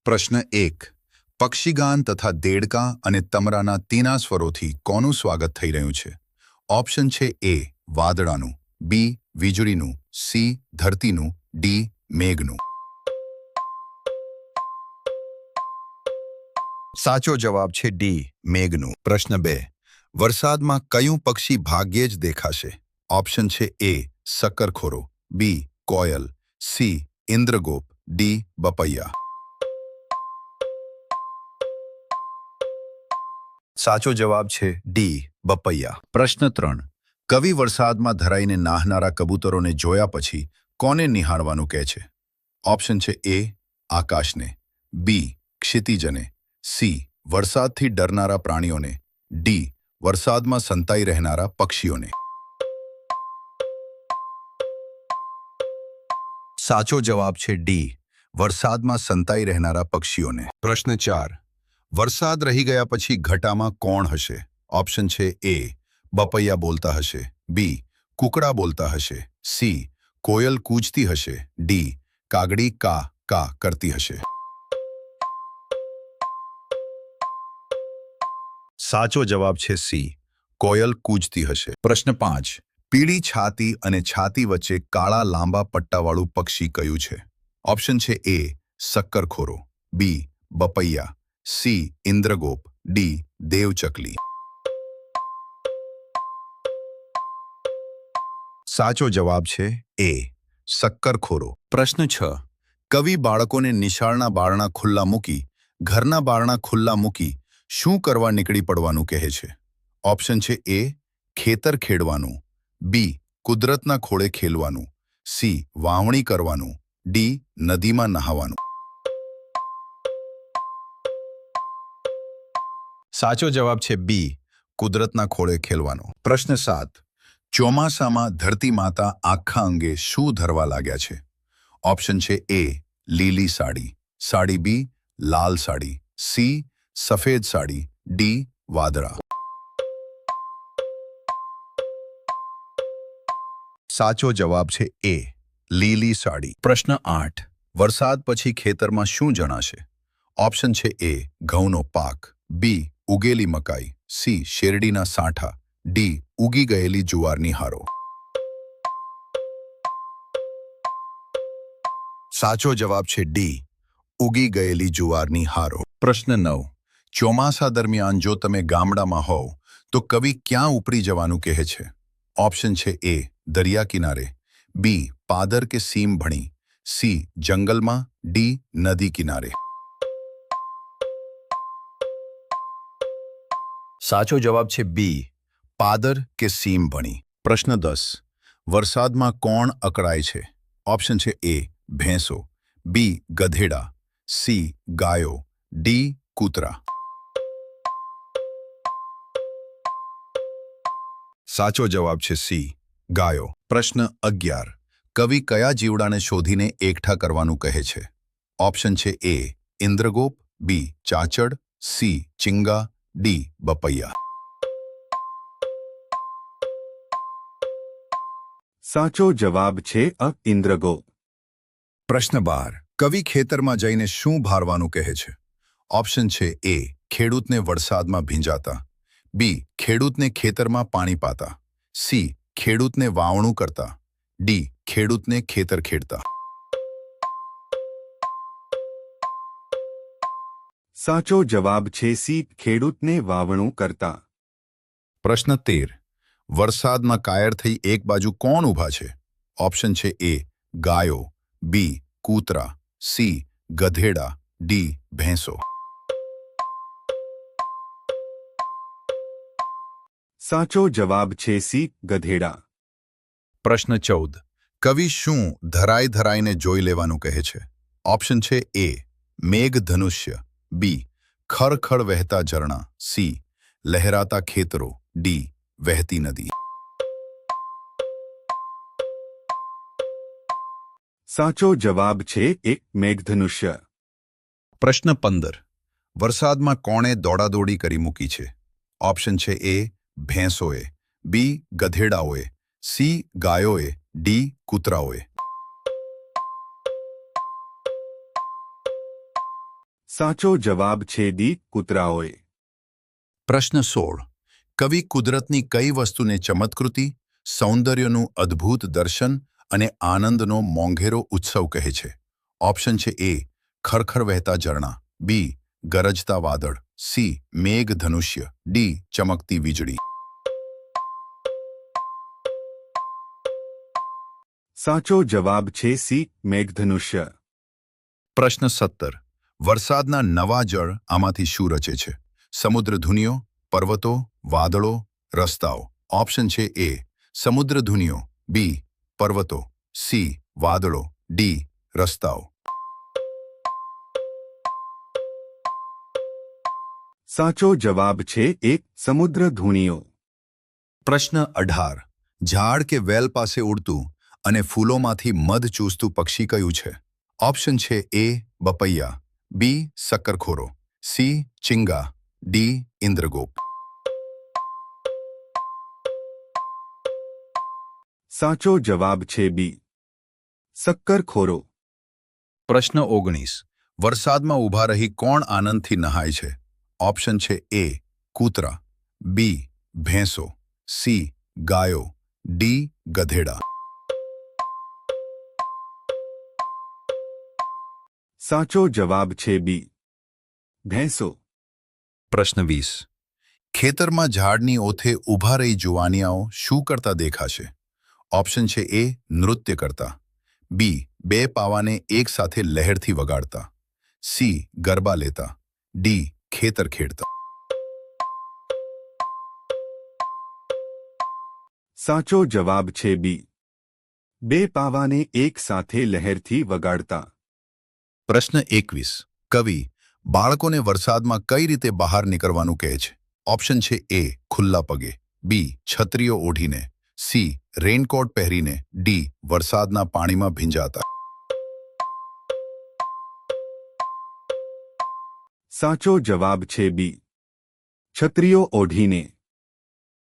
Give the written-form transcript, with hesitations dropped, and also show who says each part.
Speaker 1: પ્રશ્ન 1. પક્ષીગાન તથા દેડકા અને તમરાના તીના સ્વરોથી કોનું સ્વાગત થઈ રહ્યું છે? ઓપ્શન છે એ વાદળાનું, બી વીજળીનું, સી ધરતીનું, ડી મેઘનું. સાચો જવાબ છે ડી મેઘનું. પ્રશ્ન 2. વરસાદમાં કયું પક્ષી ભાગ્યે જ દેખાશે? ઓપ્શન છે એ શક્કરખોરો, બી કોયલ, સી ઇન્દ્રગોપ, ડી બપૈયા. સાચો જવાબ છે ડી બપૈયા. પ્રશ્ન 3. કવિ વરસાદમાં ધરાઈને નાહનારા કબૂતરોને જોયા પછી કોને નિહાળવાનું કહે છે? ઓપ્શન છે એ આકાશને, બી ક્ષિતિજને, સી વરસાદથી ડરનારા પ્રાણીઓને, ડી વરસાદમાં સંતાઈ રહેનારા પક્ષીઓને. સાચો જવાબ છે ડી વરસાદમાં સંતાઈ રહેનારા પક્ષીઓને. પ્રશ્ન 4. વરસાદ રહી ગયા પછી ઘટામાં કોણ હશે? ઓપ્શન છે એ બપૈયા બોલતા હશે, બી કુકડા બોલતા હશે, સી કોયલ કૂજતી હશે, ડી કાગડી કા કા કરતી હશે. સાચો જવાબ છે સી કોયલ કૂજતી હશે. પ્રશ્ન 5. પીળી છાતી અને છાતી વચ્ચે કાળા લાંબા પટ્ટાવાળું પક્ષી કયું છે? ઓપ્શન છે એ શક્કરખોરો, બી બપૈયા, સી ઇન્દ્રગોપ, ડી દેવચકલી. સાચો જવાબ છે એ શક્કરખોરો. પ્રશ્ન 6. કવિ બાળકોને નિશાળના બારણા ખુલ્લા મૂકી ઘરના બારણા ખુલ્લા મૂકી શું કરવા નીકળી પડવાનું કહે છે? ઓપ્શન છે એ ખેતર ખેડવાનું, બી કુદરતના ખોળે ખેલવાનું, સી વાવણી કરવાનું, ડી નદીમાં નહાવાનું. સાચો જવાબ છે બી કુદરતના ખોળે ખેલવાનો. પ્રશ્ન 7. ચોમાસામાં ધરતી માતા આખા અંગે શું ધરવા લાગ્યા છે? ઓપ્શન છે એ લીલી સાડી, સાડી બી લાલ સાડી, સી સફેદ સાડી, ડી વાદળા. સાચો જવાબ છે એ લીલી સાડી. પ્રશ્ન 8. વરસાદ પછી ખેતરમાં શું જણાશે? ઓપ્શન છે એ ઘઉંનો પાક, બી ઉગેલી મકાઈ, સી શેરડીના સાંઠા, ડી ઉગી ગયેલી જુવારની હારો. સાચો જવાબ છે ડી ઉગી ગયેલી જુવારની હારો. પ્રશ્ન 9. ચોમાસા દરમિયાન જો તમે ગામડામાં હોવ તો કવિ ક્યાં ઉપડી જવાનું કહે છે? ઓપ્શન છે એ દરિયા કિનારે, બી પાદર કે સીમ ભણી, સી જંગલમાં, ડી નદી કિનારે. સાચો જવાબ છે બી પાદર કે સીમ ભણી. પ્રશ્ન 10. વરસાદમાં કોણ અકળાય છે? ઓપ્શન છે એ ભેંસો, બી ગધેડા, સી ગાયો, ડી કૂતરા. સાચો જવાબ છે સી ગાયો. પ્રશ્ન 11. કવિ કયા જીવડાને શોધીને એકઠા કરવાનું કહે છે? ઓપ્શન છે એ ઇન્દ્રગોપ, બી ચાચડ, સી ચિંગા, ડી બપૈયા.
Speaker 2: સાચો જવાબ છે અ ઇન્દ્રગોપ.
Speaker 1: પ્રશ્ન 12. કવિ ખેતરમાં જઈને શું ભારવાનું કહે છે? ઓપ્શન છે એ ખેડૂતને વરસાદમાં ભીંજાતા, બી ખેડૂતને ખેતરમાં પાણી પાતા, સી ખેડૂતને વાવણું કરતા, ડી ખેડૂતને ખેતર ખેડતા.
Speaker 2: સાચો જવાબ છે સી ખેડૂતને વાવણું કરતા.
Speaker 1: પ્રશ્ન 13. વરસાદમાં કાયર થઈ એક બાજુ કોણ ઊભા છે? ઓપ્શન છે એ ગાયો, બી કૂતરા, સી ગધેડા, ડી ભેંસો.
Speaker 2: સાચો જવાબ છે સી ગધેડા.
Speaker 1: પ્રશ્ન 14. કવિ શું ધરાઈ ધરાઈને જોઈ લેવાનું કહે છે? ઓપ્શન છે એ મેઘ ધનુષ્ય, બી ખળખળ વહેતા ઝરણા, સી લહેરાતા ખેતરો, ડી વહેતી નદી.
Speaker 2: સાચો જવાબ છે એક મેઘધનુષ્ય.
Speaker 1: પ્રશ્ન 15. વરસાદમાં કોણે દોડાદોડી કરી મૂકી છે? ઓપ્શન છે એ ભેંસોએ, બી ગધેડાઓએ, સી ગાયોએ, ડી કૂતરાઓએ.
Speaker 2: સાચો જવાબ છે ડી. કૂતરાઓએ.
Speaker 1: પ્રશ્ન 16. કવિ કુદરતની કઈ વસ્તુને ચમત્કૃતિ, સૌંદર્યનું અદ્ભુત દર્શન અને આનંદનો મોંઘેરો ઉત્સવ કહે છે? ઓપ્શન છે એ. ખરખર વહેતા ઝરણા, બી. ગરજતા વાદળ, સી. મેઘ ધનુષ્ય, ડી. ચમકતી વીજળી.
Speaker 2: સાચો જવાબ છે સી. મેઘધનુષ્ય.
Speaker 1: પ્રશ્ન 17. વરસાદના નવા જળ આમાંથી શું રચે છે? સમુદ્રધુનીઓ, પર્વતો, વાદળો, રસ્તાઓ. ઓપ્શન છે એ. સમુદ્રધુનીઓ, બી. પર્વતો, સી. વાદળો, ડી. રસ્તાઓ.
Speaker 2: સાચો જવાબ છે એ. સમુદ્રધુનીઓ.
Speaker 1: પ્રશ્ન 18. ઝાડ કે વેલ પાસે ઉડતું અને ફૂલોમાંથી મધ ચૂસતું પક્ષી કયું છે? ઓપ્શન છે એ. બપૈયા, બી. શક્કરખોરો, સી. ચિંગા, ડી. ઇન્દ્રગોપ.
Speaker 2: સાચો જવાબ છે બી. શક્કરખોરો.
Speaker 1: પ્રશ્ન 19. વરસાદમાં ઊભા રહી કોણ આનંદથી નહાય છે? ઓપ્શન છે એ. કૂતરા, બી. ભેંસો, સી. ગાયો, ડી. ગધેડા.
Speaker 2: સાચો જવાબ છે બી. ભેંસો.
Speaker 1: પ્રશ્ન 20. ખેતરમાં ઝાડની ઓથે ઊભા રહી જુવાનિયાઓ શું કરતા દેખાશે? ઓપ્શન છે એ. નૃત્ય કરતા, બી. બે પાવાને એકસાથે લહેરથી વગાડતા, સી. ગરબા લેતા, ડી. ખેતર ખેડતા.
Speaker 2: સાચો જવાબ છે બી. બે પાવાને એક સાથે લહેરથી વગાડતા.
Speaker 1: પ્રશ્ન 21. કવિ બાળકોને વરસાદમાં કઈ રીતે બહાર નીકળવાનું કહે છે? ઓપ્શન છે એ. ખુલ્લા પગે, બી. છત્રીઓ ઓઢીને, સી. રેનકોટ પહેરીને, ડી. વરસાદના પાણીમાં ભીંજાતા.
Speaker 2: સાચો જવાબ છે બી. છત્રીઓ ઓઢીને.